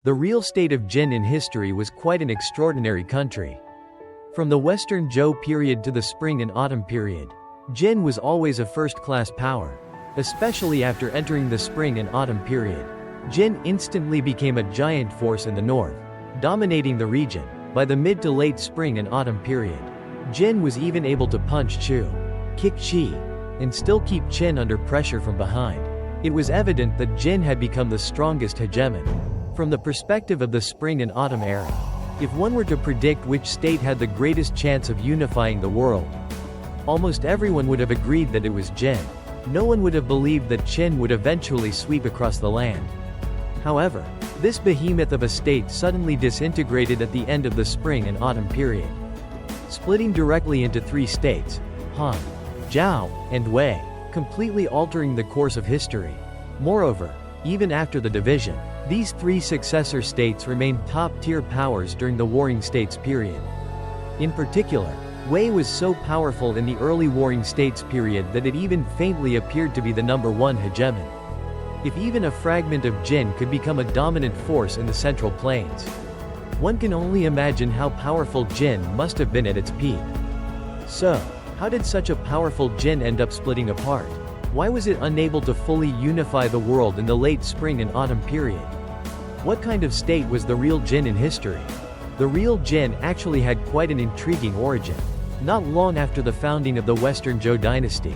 The real state of Jin in history was quite an extraordinary country. From the Western Zhou period to the Spring and Autumn period, Jin was always a first-class power. Especially after entering the Spring and Autumn period, Jin instantly became a giant force in the north, dominating the region. By the mid to late Spring and Autumn period, Jin was even able to punch Chu, kick Qi, and still keep Qin under pressure from behind. It was evident that Jin had become the strongest hegemon. From the perspective of the Spring and Autumn era, if one were to predict which state had the greatest chance of unifying the world, almost everyone would have agreed that it was Jin. No one would have believed that Qin would eventually sweep across the land. However, this behemoth of a state suddenly disintegrated at the end of the Spring and Autumn period, splitting directly into three states, Han, Zhao, and Wei, completely altering the course of history. Moreover, even after the division, these three successor states remained top-tier powers during the Warring States period. In particular, Wei was so powerful in the early Warring States period that it even faintly appeared to be the #1 hegemon. If even a fragment of Jin could become a dominant force in the Central Plains, one can only imagine how powerful Jin must have been at its peak. So, how did such a powerful Jin end up splitting apart? Why was it unable to fully unify the world in the late Spring and Autumn period? What kind of state was the real Jin in history? The real Jin actually had quite an intriguing origin. Not long after the founding of the Western Zhou dynasty,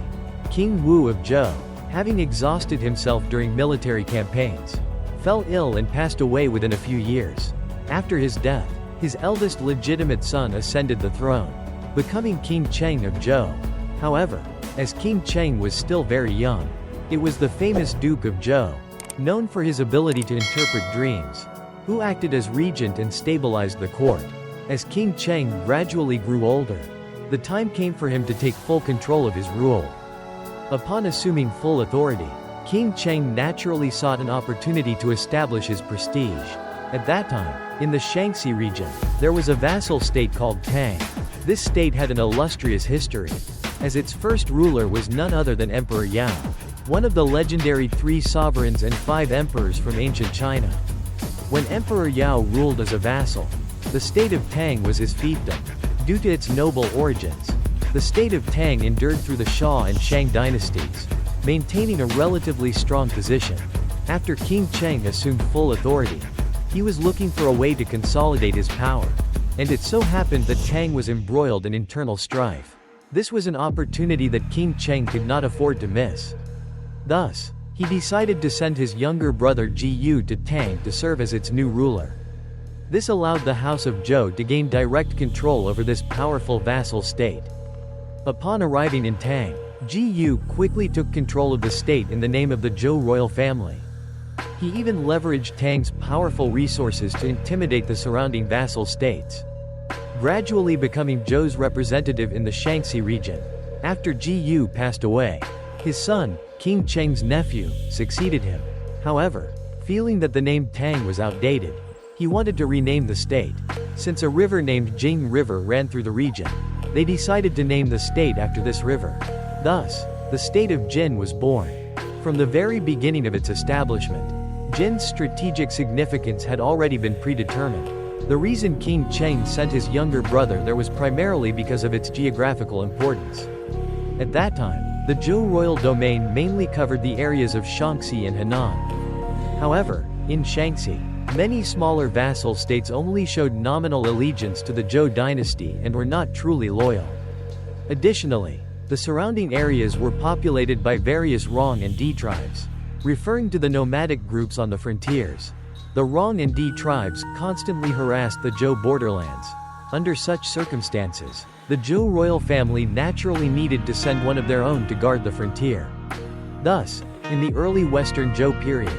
King Wu of Zhou, having exhausted himself during military campaigns, fell ill and passed away within a few years. After his death, his eldest legitimate son ascended the throne, becoming King Cheng of Zhou. However, as King Cheng was still very young, it was the famous Duke of Zhou, known for his ability to interpret dreams, who acted as regent and stabilized the court. As King Cheng gradually grew older, the time came for him to take full control of his rule. Upon assuming full authority, King Cheng naturally sought an opportunity to establish his prestige. At that time, in the Shaanxi region, there was a vassal state called Tang. This state had an illustrious history, as its first ruler was none other than Emperor Yao, one of the legendary 3 sovereigns and 5 emperors from ancient China. When Emperor Yao ruled as a vassal, the state of Tang was his fiefdom. Due to its noble origins, the state of Tang endured through the Shao and Shang dynasties, maintaining a relatively strong position. After King Cheng assumed full authority, he was looking for a way to consolidate his power, and it so happened that Tang was embroiled in internal strife. This was an opportunity that King Cheng could not afford to miss. Thus, he decided to send his younger brother Ji to Tang to serve as its new ruler. This allowed the House of Zhou to gain direct control over this powerful vassal state. Upon arriving in Tang, Ji quickly took control of the state in the name of the Zhou royal family. He even leveraged Tang's powerful resources to intimidate the surrounding vassal states, gradually becoming Zhou's representative in the Shaanxi region. After Ji passed away, his son, King Cheng's nephew, succeeded him. However, feeling that the name Tang was outdated, he wanted to rename the state. Since a river named Jing River ran through the region, they decided to name the state after this river. Thus, the state of Jin was born. From the very beginning of its establishment, Jin's strategic significance had already been predetermined. The reason King Cheng sent his younger brother there was primarily because of its geographical importance. At that time, the Zhou royal domain mainly covered the areas of Shaanxi and Henan. However, in Shaanxi, many smaller vassal states only showed nominal allegiance to the Zhou dynasty and were not truly loyal. Additionally, the surrounding areas were populated by various Rong and Di tribes, referring to the nomadic groups on the frontiers. The Rong and Di tribes constantly harassed the Zhou borderlands. Under such circumstances, the Zhou royal family naturally needed to send one of their own to guard the frontier. Thus, in the early Western Zhou period,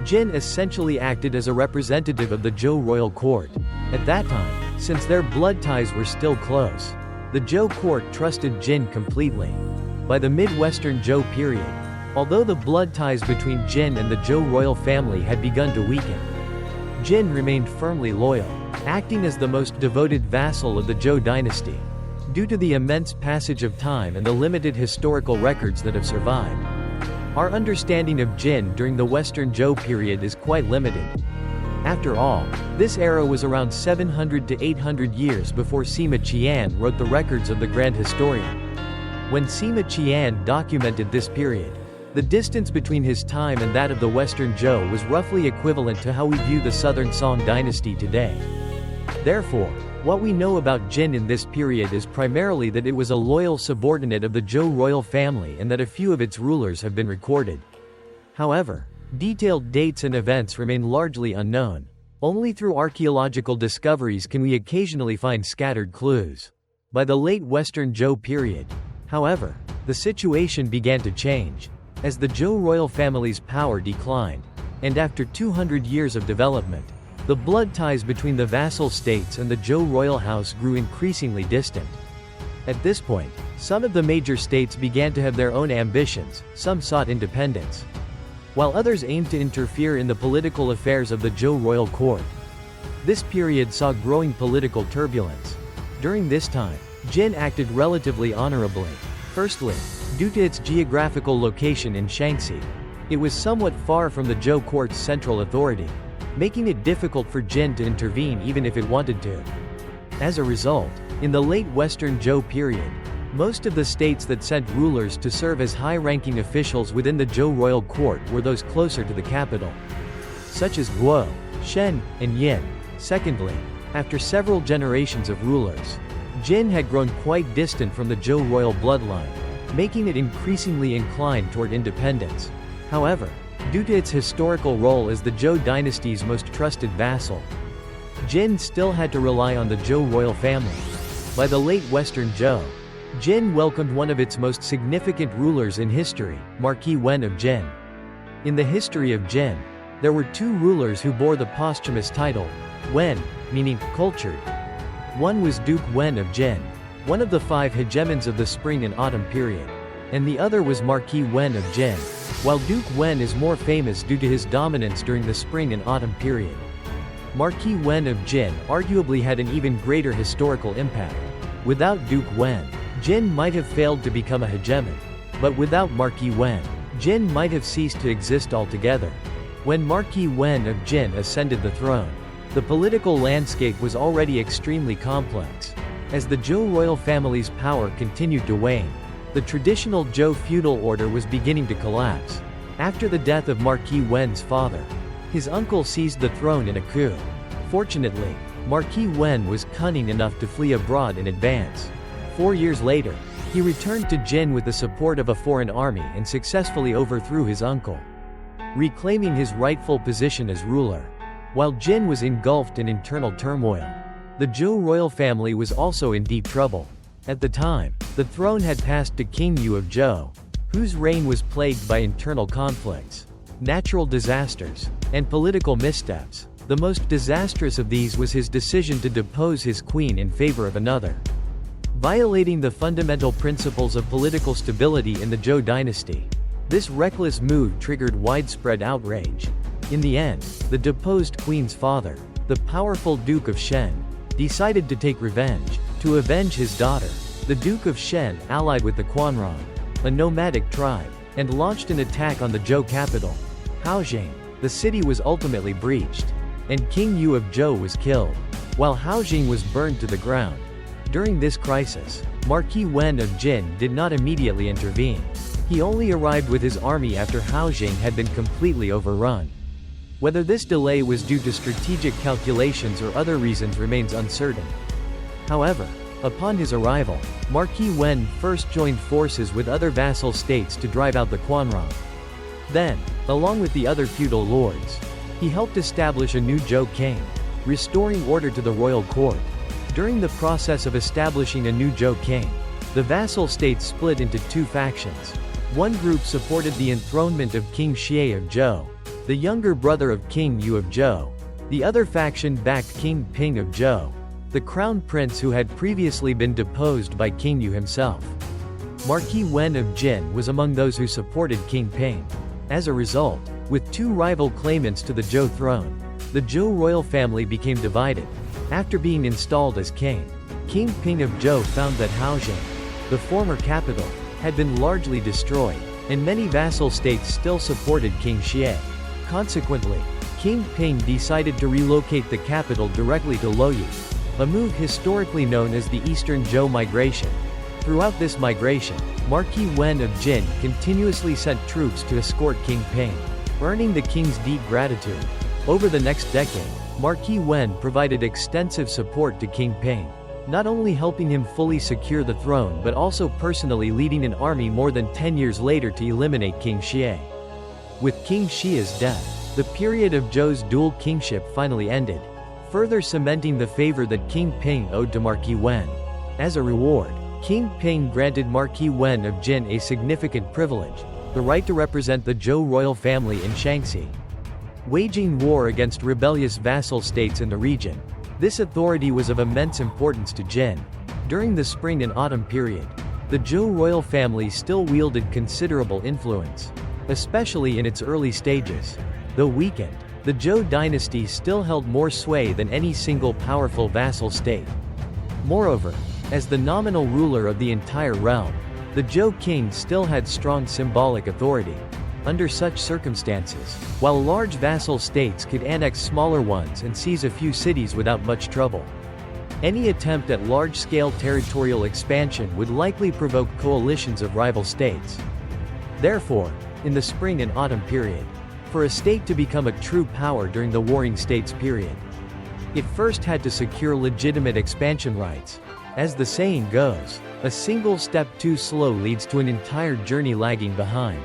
Jin essentially acted as a representative of the Zhou royal court. At that time, since their blood ties were still close, the Zhou court trusted Jin completely. By the mid-Western Zhou period, although the blood ties between Jin and the Zhou royal family had begun to weaken, Jin remained firmly loyal, acting as the most devoted vassal of the Zhou dynasty. Due to the immense passage of time and the limited historical records that have survived, our understanding of Jin during the Western Zhou period is quite limited. After all, this era was around 700 to 800 years before Sima Qian wrote the records of the Grand Historian. When Sima Qian documented this period, the distance between his time and that of the Western Zhou was roughly equivalent to how we view the Southern Song dynasty today. Therefore, what we know about Jin in this period is primarily that it was a loyal subordinate of the Zhou royal family and that a few of its rulers have been recorded. However, detailed dates and events remain largely unknown. Only through archaeological discoveries can we occasionally find scattered clues. By the late Western Zhou period, however, the situation began to change. As the Zhou royal family's power declined, and after 200 years of development, the blood ties between the vassal states and the Zhou royal house grew increasingly distant. At this point, some of the major states began to have their own ambitions, some sought independence, while others aimed to interfere in the political affairs of the Zhou royal court. This period saw growing political turbulence. During this time, Jin acted relatively honorably. Firstly, due to its geographical location in Shaanxi, it was somewhat far from the Zhou court's central authority, making it difficult for Jin to intervene even if it wanted to. As a result, in the late Western Zhou period, most of the states that sent rulers to serve as high-ranking officials within the Zhou royal court were those closer to the capital, such as Guo, Shen, and Yin. Secondly, after several generations of rulers, Jin had grown quite distant from the Zhou royal bloodline, making it increasingly inclined toward independence. However, due to its historical role as the Zhou dynasty's most trusted vassal, Jin still had to rely on the Zhou royal family. By the late Western Zhou, Jin welcomed one of its most significant rulers in history, Marquis Wen of Jin. In the history of Jin, there were two rulers who bore the posthumous title, Wen, meaning cultured. One was Duke Wen of Jin, one of the 5 hegemons of the spring and autumn period, and the other was Marquis Wen of Jin, while Duke Wen is more famous due to his dominance during the spring and autumn period. Marquis Wen of Jin arguably had an even greater historical impact. Without Duke Wen, Jin might have failed to become a hegemon, but without Marquis Wen, Jin might have ceased to exist altogether. When Marquis Wen of Jin ascended the throne, the political landscape was already extremely complex. As the Zhou royal family's power continued to wane, the traditional Zhou feudal order was beginning to collapse. After the death of Marquis Wen's father, his uncle seized the throne in a coup. Fortunately, Marquis Wen was cunning enough to flee abroad in advance. 4 years later, he returned to Jin with the support of a foreign army and successfully overthrew his uncle, reclaiming his rightful position as ruler. While Jin was engulfed in internal turmoil, the Zhou royal family was also in deep trouble. At the time, the throne had passed to King Yu of Zhou, whose reign was plagued by internal conflicts, natural disasters, and political missteps. The most disastrous of these was his decision to depose his queen in favor of another, violating the fundamental principles of political stability in the Zhou dynasty. This reckless move triggered widespread outrage. In the end, the deposed queen's father, the powerful Duke of Shen, decided to take revenge. To avenge his daughter, the Duke of Shen allied with the Quanrong, a nomadic tribe, and launched an attack on the Zhou capital, Haojing. The city was ultimately breached, and King Yu of Zhou was killed, while Haojing was burned to the ground. During this crisis, Marquis Wen of Jin did not immediately intervene. He only arrived with his army after Haojing had been completely overrun. Whether this delay was due to strategic calculations or other reasons remains uncertain. However, upon his arrival, Marquis Wen first joined forces with other vassal states to drive out the Quanrong. Then, along with the other feudal lords, he helped establish a new Zhou king, restoring order to the royal court. During the process of establishing a new Zhou king, the vassal states split into 2 factions. One group supported the enthronement of King Xie of Zhou, the younger brother of King Yu of Zhou. The other faction backed King Ping of Zhou, the crown prince who had previously been deposed by King Yu himself. Marquis Wen of Jin was among those who supported King Ping. As a result, with 2 rival claimants to the Zhou throne, the Zhou royal family became divided. After being installed as king, King Ping of Zhou found that Haojing, the former capital, had been largely destroyed, and many vassal states still supported King Xie. Consequently, King Ping decided to relocate the capital directly to Luoyi, a move historically known as the Eastern Zhou migration. Throughout this migration, Marquis Wen of Jin continuously sent troops to escort King Ping, earning the king's deep gratitude. Over the next decade, Marquis Wen provided extensive support to King Ping, not only helping him fully secure the throne but also personally leading an army more than 10 years later to eliminate King Xie. With King Xia's death, the period of Zhou's dual kingship finally ended, further cementing the favor that King Ping owed to Marquis Wen. As a reward, King Ping granted Marquis Wen of Jin a significant privilege, the right to represent the Zhou royal family in Shaanxi, waging war against rebellious vassal states in the region. This authority was of immense importance to Jin. During the spring and autumn period, the Zhou royal family still wielded considerable influence, especially in its early stages. Though weakened, the Zhou dynasty still held more sway than any single powerful vassal state. Moreover, as the nominal ruler of the entire realm, the Zhou king still had strong symbolic authority. Under such circumstances, while large vassal states could annex smaller ones and seize a few cities without much trouble, any attempt at large-scale territorial expansion would likely provoke coalitions of rival states. Therefore, in the spring and autumn period, for a state to become a true power during the Warring States period, it first had to secure legitimate expansion rights. As the saying goes, a single step too slow leads to an entire journey lagging behind.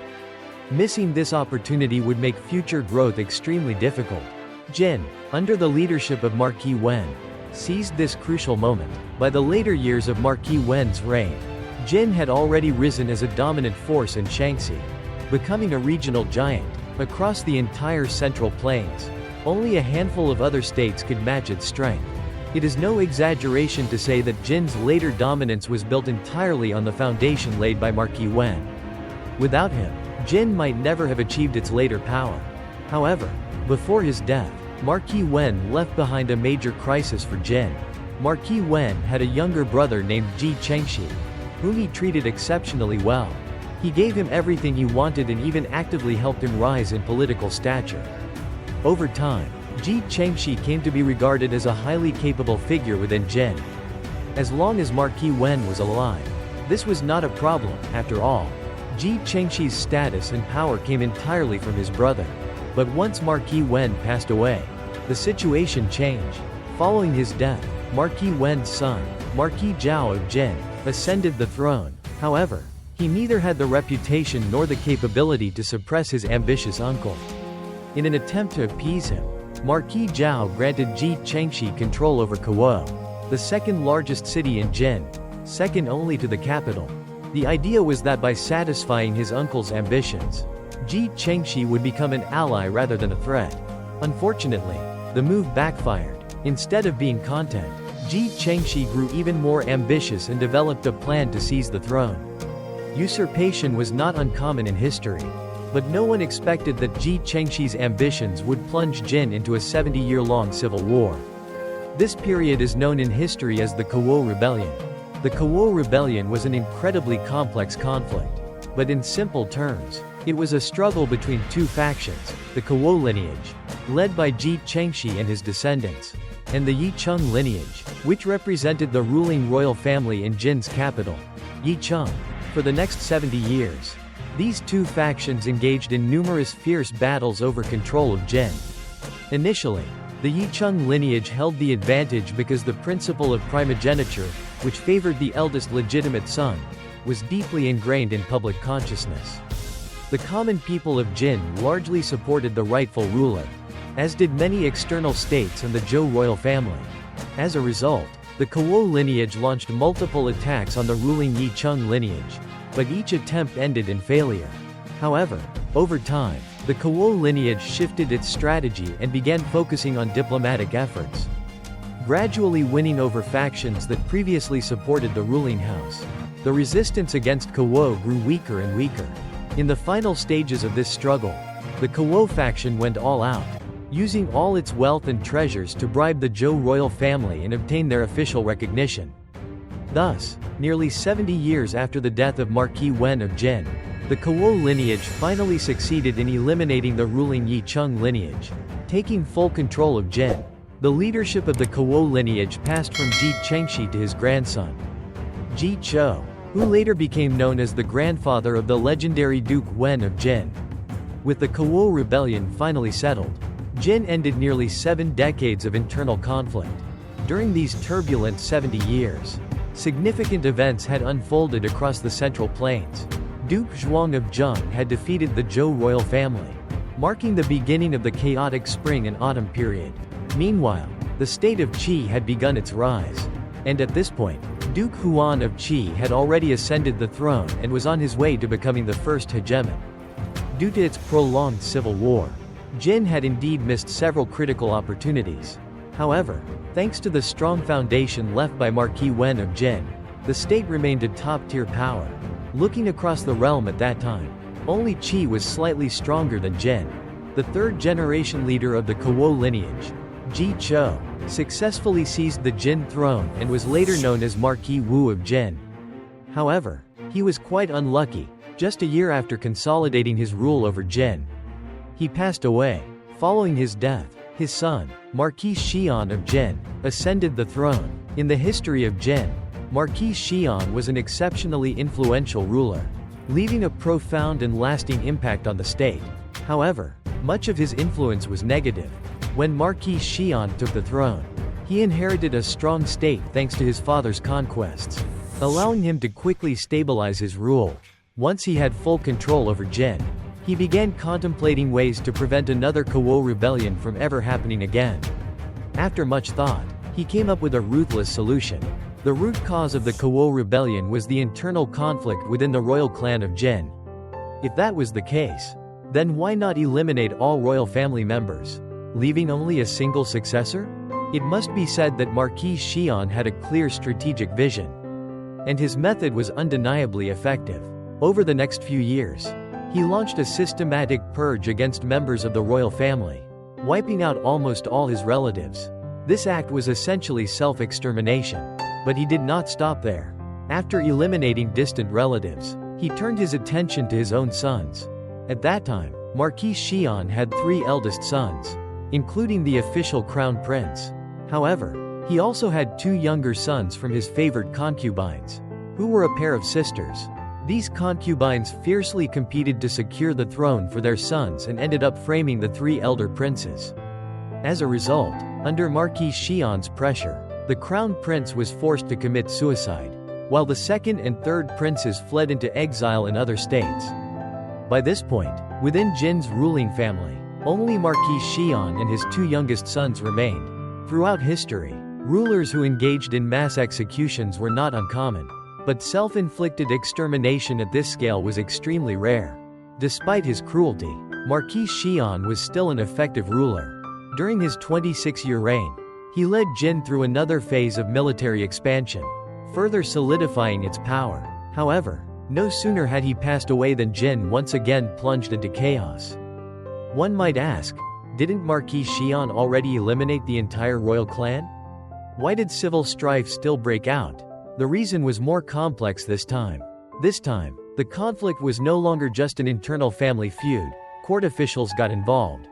Missing this opportunity would make future growth extremely difficult. Jin, under the leadership of Marquis Wen, seized this crucial moment. By the later years of Marquis Wen's reign, Jin had already risen as a dominant force in Shaanxi, becoming a regional giant. Across the entire Central Plains, only a handful of other states could match its strength. It is no exaggeration to say that Jin's later dominance was built entirely on the foundation laid by Marquis Wen. Without him, Jin might never have achieved its later power. However, before his death, Marquis Wen left behind a major crisis for Jin. Marquis Wen had a younger brother named Ji Chengxi, whom he treated exceptionally well. He gave him everything he wanted and even actively helped him rise in political stature. Over time, Ji Chengxi came to be regarded as a highly capable figure within Jin. As long as Marquis Wen was alive, this was not a problem. After all, Ji Chengxi's status and power came entirely from his brother. But once Marquis Wen passed away, the situation changed. Following his death, Marquis Wen's son, Marquis Zhao of Jin, ascended the throne. However, he neither had the reputation nor the capability to suppress his ambitious uncle. In an attempt to appease him, Marquis Zhao granted Ji Chengxi control over Kuo, the second largest city in Jin, second only to the capital. The idea was that by satisfying his uncle's ambitions, Ji Chengxi would become an ally rather than a threat. Unfortunately, the move backfired. Instead of being content, Ji Chengxi grew even more ambitious and developed a plan to seize the throne. Usurpation was not uncommon in history, but no one expected that Ji Chengxi's ambitions would plunge Jin into a 70-year-long civil war. This period is known in history as the Kuo Rebellion. The Kuo Rebellion was an incredibly complex conflict, but in simple terms, it was a struggle between two factions, the Kuo lineage, led by Ji Chengxi and his descendants, and the Yicheng lineage, which represented the ruling royal family in Jin's capital, Yicheng. For the next 70 years, these two factions engaged in numerous fierce battles over control of Jin. Initially, the Yicheng lineage held the advantage because the principle of primogeniture, which favored the eldest legitimate son, was deeply ingrained in public consciousness. The common people of Jin largely supported the rightful ruler, as did many external states and the Zhou royal family. As a result, the Kuo lineage launched multiple attacks on the ruling Yicheng lineage, but each attempt ended in failure. However, over time, the Kuo lineage shifted its strategy and began focusing on diplomatic efforts, gradually winning over factions that previously supported the ruling house. The resistance against Kuo grew weaker and weaker. In the final stages of this struggle, the Kuo faction went all out, using all its wealth and treasures to bribe the Zhou royal family and obtain their official recognition. Thus, nearly 70 years after the death of Marquis Wen of Jin, the Kuo lineage finally succeeded in eliminating the ruling Yicheng lineage. Taking full control of Jin, the leadership of the Kuo lineage passed from Ji Chengshi to his grandson, Ji Chou, who later became known as the grandfather of the legendary Duke Wen of Jin. With the Kuo rebellion finally settled, Jin ended nearly 7 decades of internal conflict. During these turbulent 70 years, significant events had unfolded across the Central Plains. Duke Zhuang of Zheng had defeated the Zhou royal family, marking the beginning of the chaotic spring and autumn period. Meanwhile, the state of Qi had begun its rise. And at this point, Duke Huan of Qi had already ascended the throne and was on his way to becoming the first hegemon. Due to its prolonged civil war, Jin had indeed missed several critical opportunities. However, thanks to the strong foundation left by Marquis Wen of Jin, the state remained a top-tier power. Looking across the realm at that time, only Qi was slightly stronger than Jin. The third-generation leader of the Kuo lineage, Ji Chou, successfully seized the Jin throne and was later known as Marquis Wu of Jin. However, he was quite unlucky. Just a year after consolidating his rule over Jin, he passed away. Following his death, his son, Marquis Xian of Jin, ascended the throne. In the history of Jin, Marquis Xian was an exceptionally influential ruler, leaving a profound and lasting impact on the state. However, much of his influence was negative. When Marquis Xian took the throne, he inherited a strong state thanks to his father's conquests, allowing him to quickly stabilize his rule. Once he had full control over Jin, he began contemplating ways to prevent another Kuo rebellion from ever happening again. After much thought, he came up with a ruthless solution. The root cause of the Kuo rebellion was the internal conflict within the royal clan of Jin. If that was the case, then why not eliminate all royal family members, leaving only a single successor? It must be said that Marquis Xian had a clear strategic vision, and his method was undeniably effective. Over the next few years, he launched a systematic purge against members of the royal family, wiping out almost all his relatives. This act was essentially self-extermination, but he did not stop there. After eliminating distant relatives, he turned his attention to his own sons. At that time, Marquis Xian had 3 eldest sons, including the official crown prince. However, he also had 2 younger sons from his favored concubines, who were a pair of sisters. These concubines fiercely competed to secure the throne for their sons and ended up framing the 3 elder princes. As a result, under Marquis Xian's pressure, the crown prince was forced to commit suicide, while the second and third princes fled into exile in other states. By this point, within Jin's ruling family, only Marquis Xian and his 2 youngest sons remained. Throughout history, rulers who engaged in mass executions were not uncommon. But self-inflicted extermination at this scale was extremely rare. Despite his cruelty, Marquis Xian was still an effective ruler. During his 26-year reign, he led Jin through another phase of military expansion, further solidifying its power. However, no sooner had he passed away than Jin once again plunged into chaos. One might ask, didn't Marquis Xian already eliminate the entire royal clan? Why did civil strife still break out? The reason was more complex this time. This time, the conflict was no longer just an internal family feud. Court officials got involved,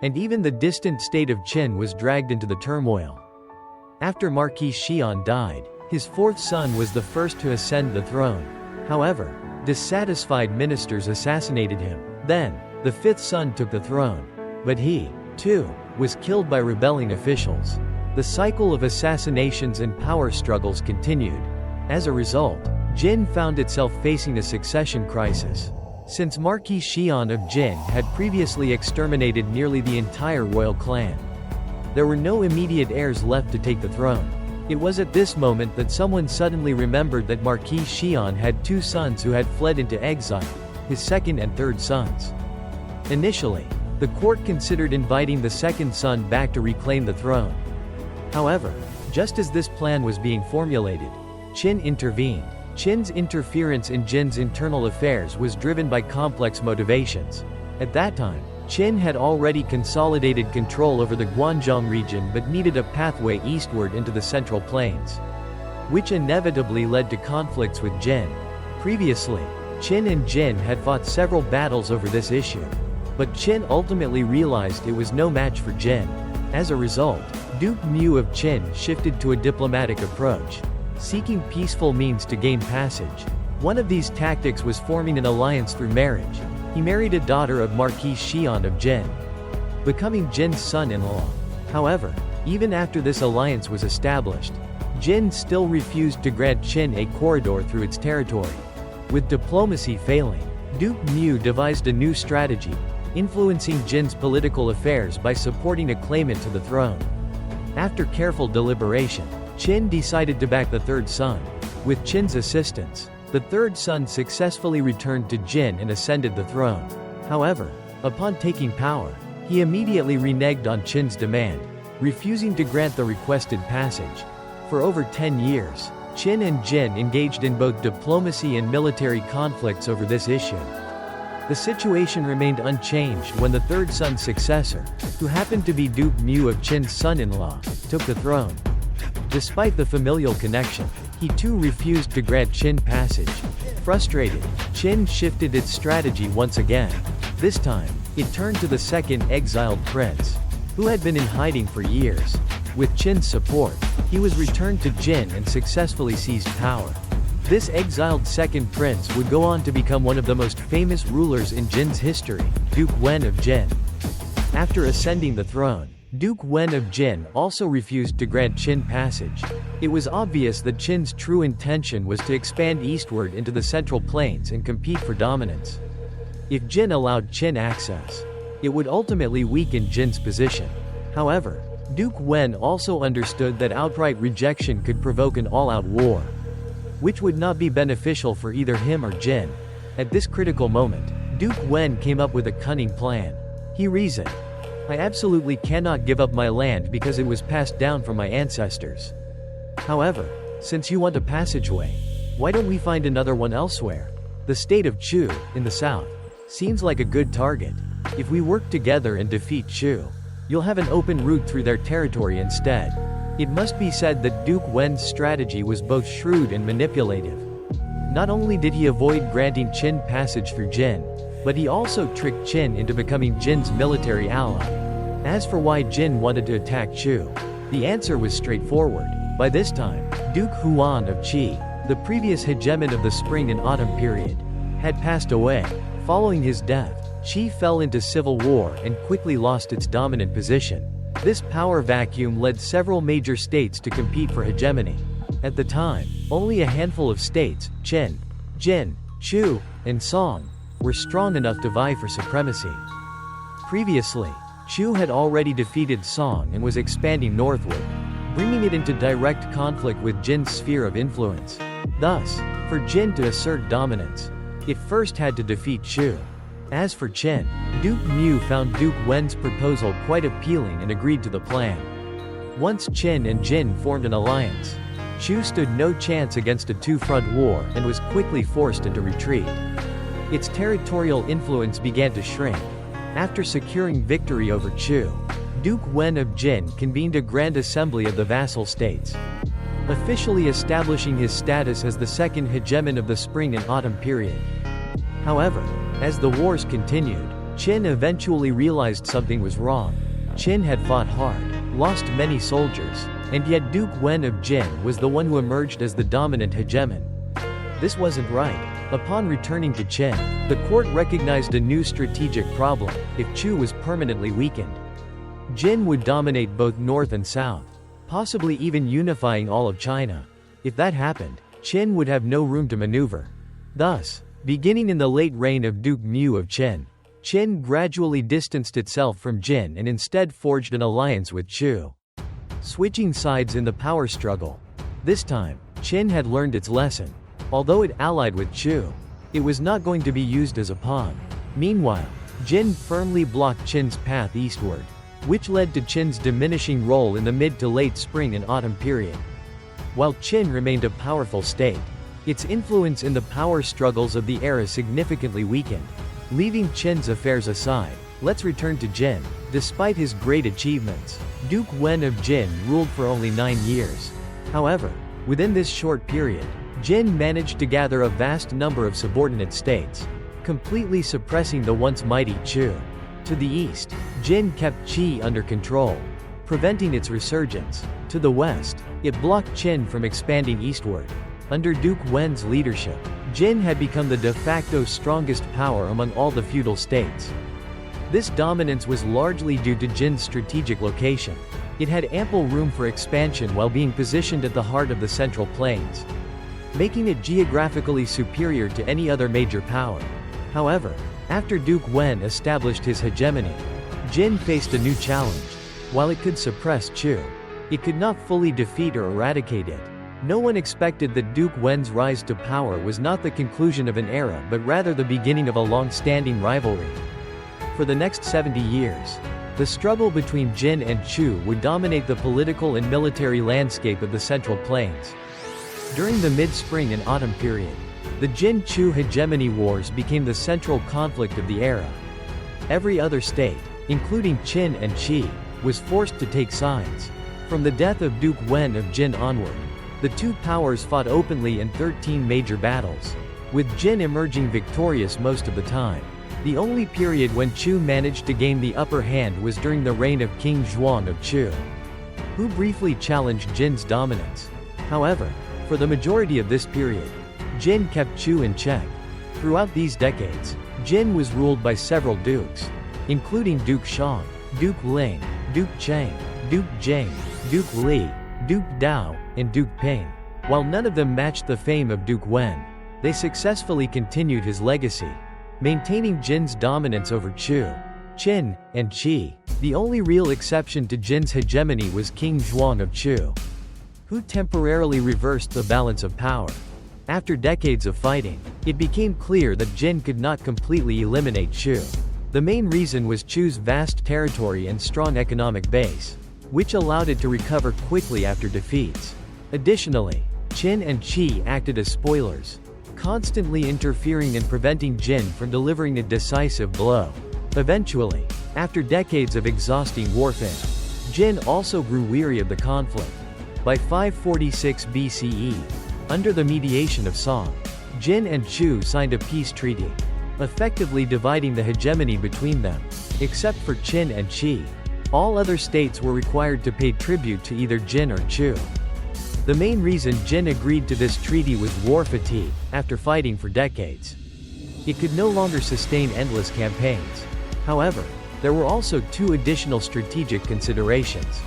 and even the distant state of Qin was dragged into the turmoil. After Marquis Xian died, his 4th son was the first to ascend the throne. However, dissatisfied ministers assassinated him. Then, the 5th son took the throne. But he, too, was killed by rebelling officials. The cycle of assassinations and power struggles continued. As a result, Jin found itself facing a succession crisis. Since Marquis Xian of Jin had previously exterminated nearly the entire royal clan, there were no immediate heirs left to take the throne. It was at this moment that someone suddenly remembered that Marquis Xian had 2 sons who had fled into exile, his 2nd and 3rd sons. Initially, the court considered inviting the 2nd son back to reclaim the throne. However, just as this plan was being formulated, Qin intervened. Qin's interference in Jin's internal affairs was driven by complex motivations. At that time, Qin had already consolidated control over the Guanzhong region but needed a pathway eastward into the Central Plains, which inevitably led to conflicts with Jin. Previously, Qin and Jin had fought several battles over this issue, but Qin ultimately realized it was no match for Jin. As a result, Duke Mu of Qin shifted to a diplomatic approach, seeking peaceful means to gain passage. One of these tactics was forming an alliance through marriage. He married a daughter of Marquis Xian of Jin, becoming Jin's son-in-law. However, even after this alliance was established, Jin still refused to grant Qin a corridor through its territory. With diplomacy failing, Duke Mu devised a new strategy, influencing Jin's political affairs by supporting a claimant to the throne. After careful deliberation, Qin decided to back the third son. With Qin's assistance, the third son successfully returned to Jin and ascended the throne. However, upon taking power, he immediately reneged on Qin's demand, refusing to grant the requested passage. For over 10 years, Qin and Jin engaged in both diplomacy and military conflicts over this issue. The situation remained unchanged when the third son's successor, who happened to be Duke Mu of Qin's son-in-law, took the throne. Despite the familial connection, he too refused to grant Qin passage. Frustrated, Qin shifted its strategy once again. This time, it turned to the second exiled prince, who had been in hiding for years. With Qin's support, he was returned to Jin and successfully seized power. This exiled second prince would go on to become one of the most famous rulers in Jin's history, Duke Wen of Jin. After ascending the throne, Duke Wen of Jin also refused to grant Qin passage. It was obvious that Qin's true intention was to expand eastward into the Central Plains and compete for dominance. If Jin allowed Qin access, it would ultimately weaken Jin's position. However, Duke Wen also understood that outright rejection could provoke an all-out war, which would not be beneficial for either him or Jin. At this critical moment, Duke Wen came up with a cunning plan. He reasoned, "I absolutely cannot give up my land because it was passed down from my ancestors. However, since you want a passageway, why don't we find another one elsewhere? The state of Chu, in the south, seems like a good target. If we work together and defeat Chu, you'll have an open route through their territory instead." It must be said that Duke Wen's strategy was both shrewd and manipulative. Not only did he avoid granting Qin passage through Jin, but he also tricked Qin into becoming Jin's military ally. As for why Jin wanted to attack Chu, the answer was straightforward. By this time, Duke Huan of Qi, the previous hegemon of the spring and autumn period, had passed away. Following his death, Qi fell into civil war and quickly lost its dominant position. This power vacuum led several major states to compete for hegemony. At the time, only a handful of states, Qin, Jin, Chu, and Song, were strong enough to vie for supremacy. Previously, Chu had already defeated Song and was expanding northward, bringing it into direct conflict with Jin's sphere of influence. Thus, for Jin to assert dominance, it first had to defeat Chu. As for Qin, Duke Mu found Duke Wen's proposal quite appealing and agreed to the plan. Once Qin and Jin formed an alliance, Chu stood no chance against a two-front war and was quickly forced into retreat. Its territorial influence began to shrink. After securing victory over Chu, Duke Wen of Jin convened a grand assembly of the vassal states, officially establishing his status as the second hegemon of the spring and autumn period. However, as the wars continued, Qin eventually realized something was wrong. Qin had fought hard, lost many soldiers, and yet Duke Wen of Jin was the one who emerged as the dominant hegemon. This wasn't right. Upon returning to Qin, the court recognized a new strategic problem: if Chu was permanently weakened, Jin would dominate both north and south, possibly even unifying all of China. If that happened, Qin would have no room to maneuver. Thus, beginning in the late reign of Duke Mu of Qin, Qin gradually distanced itself from Jin and instead forged an alliance with Chu, switching sides in the power struggle. This time, Qin had learned its lesson. Although it allied with Chu, it was not going to be used as a pawn. Meanwhile, Jin firmly blocked Qin's path eastward, which led to Qin's diminishing role in the mid to late spring and autumn period. While Qin remained a powerful state, its influence in the power struggles of the era significantly weakened. Leaving Qin's affairs aside, let's return to Jin. Despite his great achievements, Duke Wen of Jin ruled for only 9 years. However, within this short period, Jin managed to gather a vast number of subordinate states, completely suppressing the once mighty Chu. To the east, Jin kept Qi under control, preventing its resurgence. To the west, it blocked Qin from expanding eastward. Under Duke Wen's leadership, Jin had become the de facto strongest power among all the feudal states. This dominance was largely due to Jin's strategic location. It had ample room for expansion while being positioned at the heart of the Central Plains, making it geographically superior to any other major power. However, after Duke Wen established his hegemony, Jin faced a new challenge. While it could suppress Chu, it could not fully defeat or eradicate it. No one expected that Duke Wen's rise to power was not the conclusion of an era but rather the beginning of a long-standing rivalry. For the next 70 years, the struggle between Jin and Chu would dominate the political and military landscape of the Central Plains. During the mid-spring and autumn period, the Jin-Chu hegemony wars became the central conflict of the era. Every other state, including Qin and Qi, was forced to take sides. From the death of Duke Wen of Jin onward, the two powers fought openly in 13 major battles, with Jin emerging victorious most of the time. The only period when Chu managed to gain the upper hand was during the reign of King Zhuang of Chu, who briefly challenged Jin's dominance. However, for the majority of this period, Jin kept Chu in check. Throughout these decades, Jin was ruled by several dukes, including Duke Shang, Duke Ling, Duke Cheng, Duke Jing, Duke Li, Duke Dao, and Duke Ping. While none of them matched the fame of Duke Wen, they successfully continued his legacy, maintaining Jin's dominance over Chu, Qin, and Qi. The only real exception to Jin's hegemony was King Zhuang of Chu, who temporarily reversed the balance of power. After decades of fighting, it became clear that Jin could not completely eliminate Chu. The main reason was Chu's vast territory and strong economic base, which allowed it to recover quickly after defeats. Additionally, Qin and Qi acted as spoilers, constantly interfering and preventing Jin from delivering a decisive blow. Eventually, after decades of exhausting warfare, Jin also grew weary of the conflict. By 546 BCE, under the mediation of Song, Jin and Chu signed a peace treaty, effectively dividing the hegemony between them. Except for Qin and Qi, all other states were required to pay tribute to either Jin or Chu. The main reason Jin agreed to this treaty was war fatigue. After fighting for decades, it could no longer sustain endless campaigns. However, there were also two additional strategic considerations.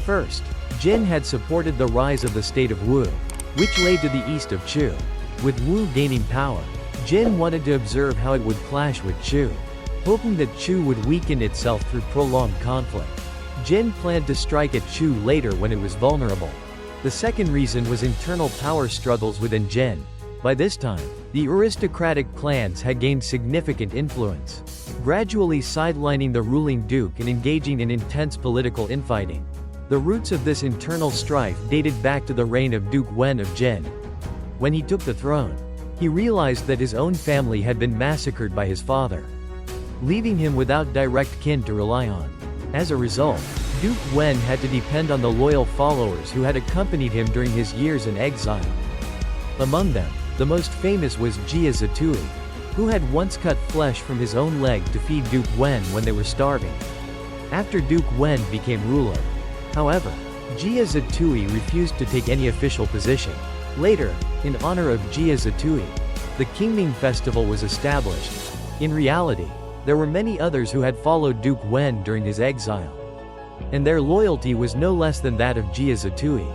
First, Jin had supported the rise of the state of Wu, which lay to the east of Chu. With Wu gaining power, Jin wanted to observe how it would clash with Chu, hoping that Chu would weaken itself through prolonged conflict. Jin planned to strike at Chu later when it was vulnerable. The second reason was internal power struggles within Jin. By this time, the aristocratic clans had gained significant influence, gradually sidelining the ruling duke and engaging in intense political infighting. The roots of this internal strife dated back to the reign of Duke Wen of Jin. When he took the throne, he realized that his own family had been massacred by his father, leaving him without direct kin to rely on. As a result, Duke Wen had to depend on the loyal followers who had accompanied him during his years in exile. Among them, the most famous was Jia Zitui, who had once cut flesh from his own leg to feed Duke Wen when they were starving. After Duke Wen became ruler, however, Jia Zitui refused to take any official position. Later, in honor of Jia Zitui, the Qingming festival was established. In reality, there were many others who had followed Duke Wen during his exile, and their loyalty was no less than that of Jia Zitui.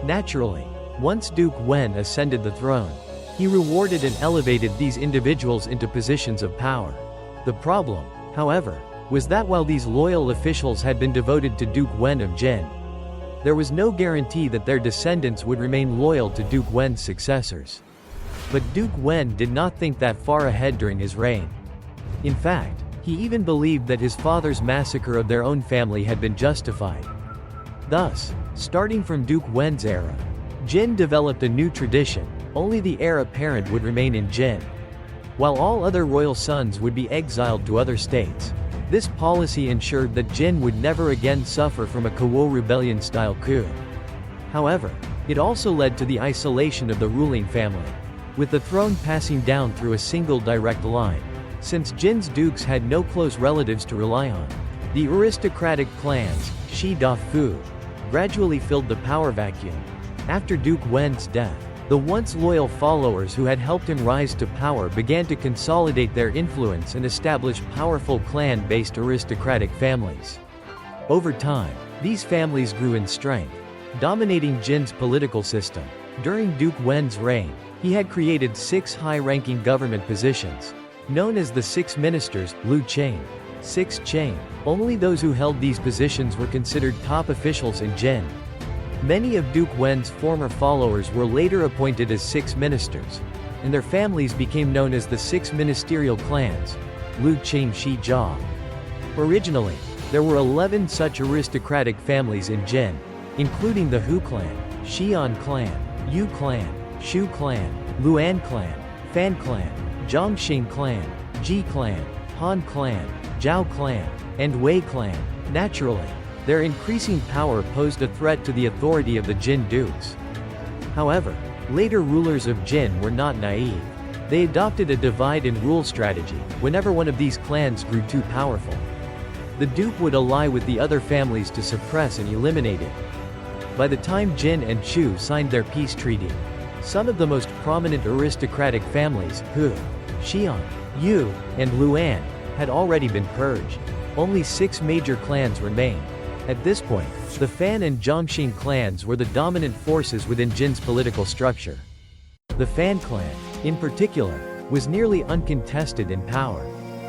Naturally, once Duke Wen ascended the throne, he rewarded and elevated these individuals into positions of power. The problem, however, was that while these loyal officials had been devoted to Duke Wen of Jin, there was no guarantee that their descendants would remain loyal to Duke Wen's successors. But Duke Wen did not think that far ahead during his reign. In fact, he even believed that his father's massacre of their own family had been justified. Thus, starting from Duke Wen's era, Jin developed a new tradition: only the heir apparent would remain in Jin, while all other royal sons would be exiled to other states. This policy ensured that Jin would never again suffer from a Kuo rebellion-style coup. However, it also led to the isolation of the ruling family, with the throne passing down through a single direct line. Since Jin's dukes had no close relatives to rely on, the aristocratic clans, Shi Da Fu, gradually filled the power vacuum. After Duke Wen's death, the once loyal followers who had helped him rise to power began to consolidate their influence and establish powerful clan-based aristocratic families. Over time, these families grew in strength, dominating Jin's political system. During Duke Wen's reign, he had created 6 high-ranking government positions, known as the Six Ministers, Lu Cheng, Six Cheng. Only those who held these positions were considered top officials in Jin. Many of Duke Wen's former followers were later appointed as Six Ministers, and their families became known as the Six Ministerial Clans, Lu Cheng Shi Jia. Originally, there were 11 such aristocratic families in Jin, including the Hu clan, Xian clan, Yu clan, Shu clan, Luan clan, Fan clan, Zhongxing clan, Ji clan, Han clan, Zhao clan, and Wei clan. Naturally, their increasing power posed a threat to the authority of the Jin dukes. However, later rulers of Jin were not naive. They adopted a divide-and-rule strategy. Whenever one of these clans grew too powerful, the duke would ally with the other families to suppress and eliminate it. By the time Jin and Chu signed their peace treaty, some of the most prominent aristocratic families, Hu, Xian, Yu, and Luan, had already been purged. Only 6 major clans remained. At this point, the Fan and Zhongxing clans were the dominant forces within Jin's political structure. The Fan clan, in particular, was nearly uncontested in power.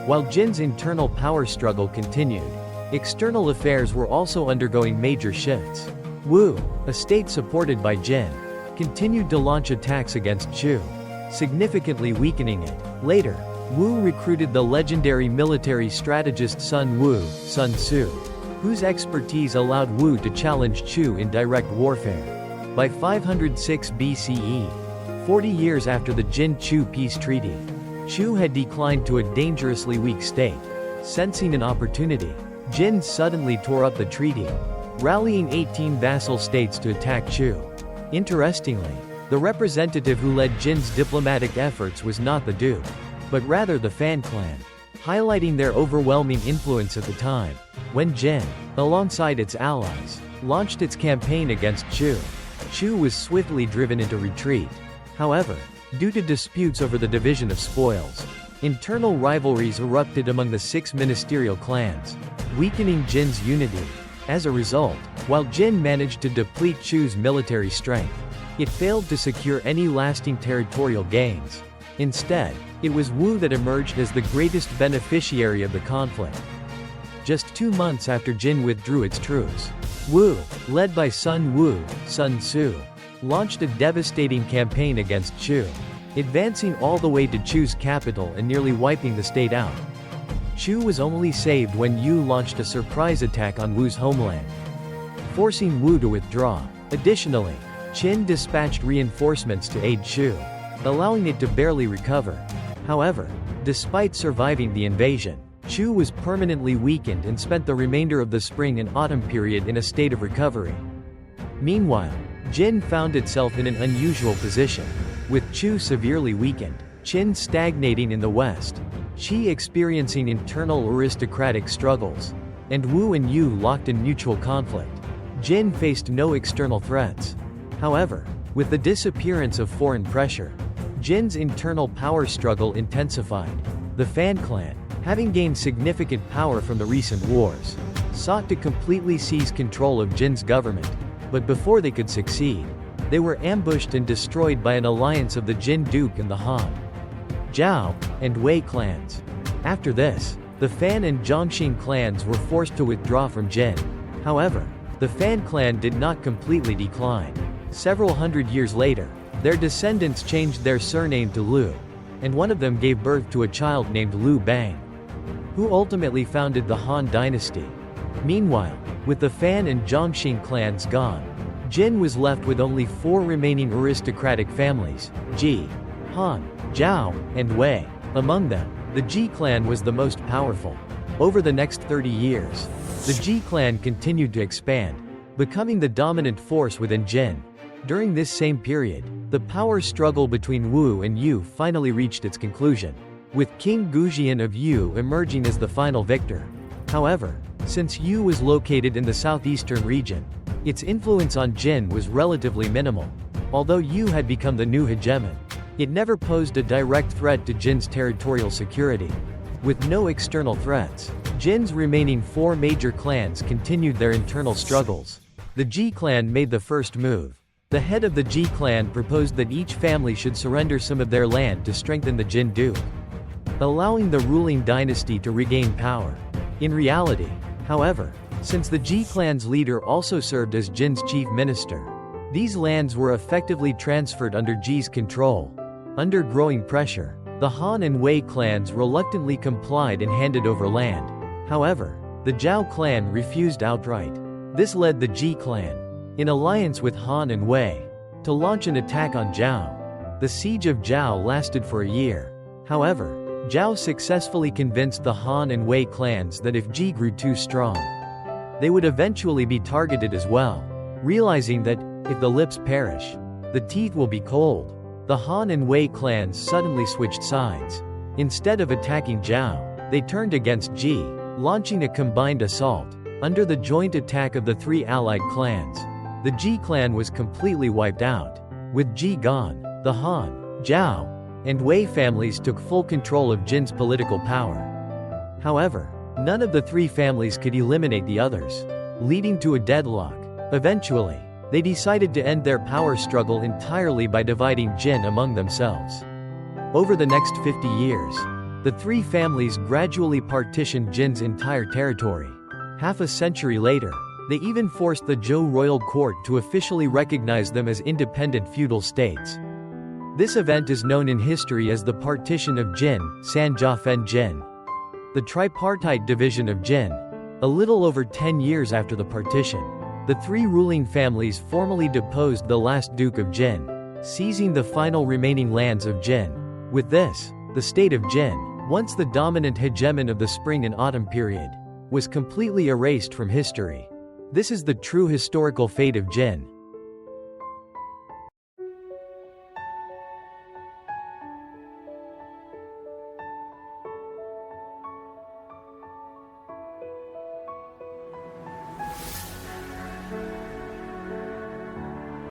While Jin's internal power struggle continued, external affairs were also undergoing major shifts. Wu, a state supported by Jin, continued to launch attacks against Chu, significantly weakening it. Later, Wu recruited the legendary military strategist Sun Wu, Sun Tzu, whose expertise allowed Wu to challenge Chu in direct warfare. By 506 BCE, 40 years after the Jin-Chu peace treaty, Chu had declined to a dangerously weak state. Sensing an opportunity, Jin suddenly tore up the treaty, rallying 18 vassal states to attack Chu. Interestingly, the representative who led Jin's diplomatic efforts was not the duke, but rather the Fan clan, highlighting their overwhelming influence at the time. When Jin, alongside its allies, launched its campaign against Chu, Chu was swiftly driven into retreat. However, due to disputes over the division of spoils, internal rivalries erupted among the 6 ministerial clans, weakening Jin's unity. As a result, while Jin managed to deplete Chu's military strength, it failed to secure any lasting territorial gains. Instead, it was Wu that emerged as the greatest beneficiary of the conflict. Just 2 months after Jin withdrew its troops, Wu, led by Sun Wu, Sun Tzu, launched a devastating campaign against Chu, advancing all the way to Chu's capital and nearly wiping the state out. Chu was only saved when Yu launched a surprise attack on Wu's homeland, forcing Wu to withdraw. Additionally, Qin dispatched reinforcements to aid Chu, allowing it to barely recover. However, despite surviving the invasion, Chu was permanently weakened and spent the remainder of the spring and autumn period in a state of recovery. Meanwhile, Jin found itself in an unusual position, with Chu severely weakened, Qin stagnating in the west, Qi experiencing internal aristocratic struggles, and Wu and Yu locked in mutual conflict. Jin faced no external threats. However, with the disappearance of foreign pressure, Jin's internal power struggle intensified. The Fan clan, having gained significant power from the recent wars, sought to completely seize control of Jin's government, but before they could succeed, they were ambushed and destroyed by an alliance of the Jin Duke and the Han, Zhao, and Wei clans. After this, the Fan and Zhongxing clans were forced to withdraw from Jin. However, the Fan clan did not completely decline. Several hundred years later, their descendants changed their surname to Lu, and one of them gave birth to a child named Lu Bang, who ultimately founded the Han dynasty. Meanwhile, with the Fan and Zhongxing clans gone, Jin was left with only 4 remaining aristocratic families: Ji, Han, Zhao, and Wei. Among them, the Ji clan was the most powerful. Over the next 30 years, the Ji clan continued to expand, becoming the dominant force within Jin. During this same period, the power struggle between Wu and Yu finally reached its conclusion. with King Gujian of Yu emerging as the final victor. However, since Yu was located in the southeastern region, its influence on Jin was relatively minimal. Although Yu had become the new hegemon, it never posed a direct threat to Jin's territorial security. With no external threats, Jin's remaining 4 major clans continued their internal struggles. The Ji clan made the first move. The head of the Ji clan proposed that each family should surrender some of their land to strengthen the Jin duke, allowing the ruling dynasty to regain power. In reality, however, since the Ji clan's leader also served as Jin's chief minister, these lands were effectively transferred under Ji's control. Under growing pressure, the Han and Wei clans reluctantly complied and handed over land. However, the Zhao clan refused outright. This led the Ji clan, in alliance with Han and Wei, to launch an attack on Zhao. The siege of Zhao lasted for a year. However, Zhao successfully convinced the Han and Wei clans that if Ji grew too strong, they would eventually be targeted as well. Realizing that, if the lips perish, the teeth will be cold, the Han and Wei clans suddenly switched sides. Instead of attacking Zhao, they turned against Ji, launching a combined assault. Under the joint attack of the 3 allied clans, the Ji clan was completely wiped out. With Ji gone, the Han, Zhao, and Wei families took full control of Jin's political power. However, none of the 3 families could eliminate the others, leading to a deadlock. Eventually, they decided to end their power struggle entirely by dividing Jin among themselves. Over the next 50 years, the 3 families gradually partitioned Jin's entire territory. Half a century later, they even forced the Zhou royal court to officially recognize them as independent feudal states. This event is known in history as the Partition of Jin, Sanjiafen Jin. The tripartite division of Jin. A little over 10 years after the partition, the 3 ruling families formally deposed the last Duke of Jin, seizing the final remaining lands of Jin. With this, the State of Jin, once the dominant hegemon of the spring and autumn period, was completely erased from history. This is the true historical fate of Jin.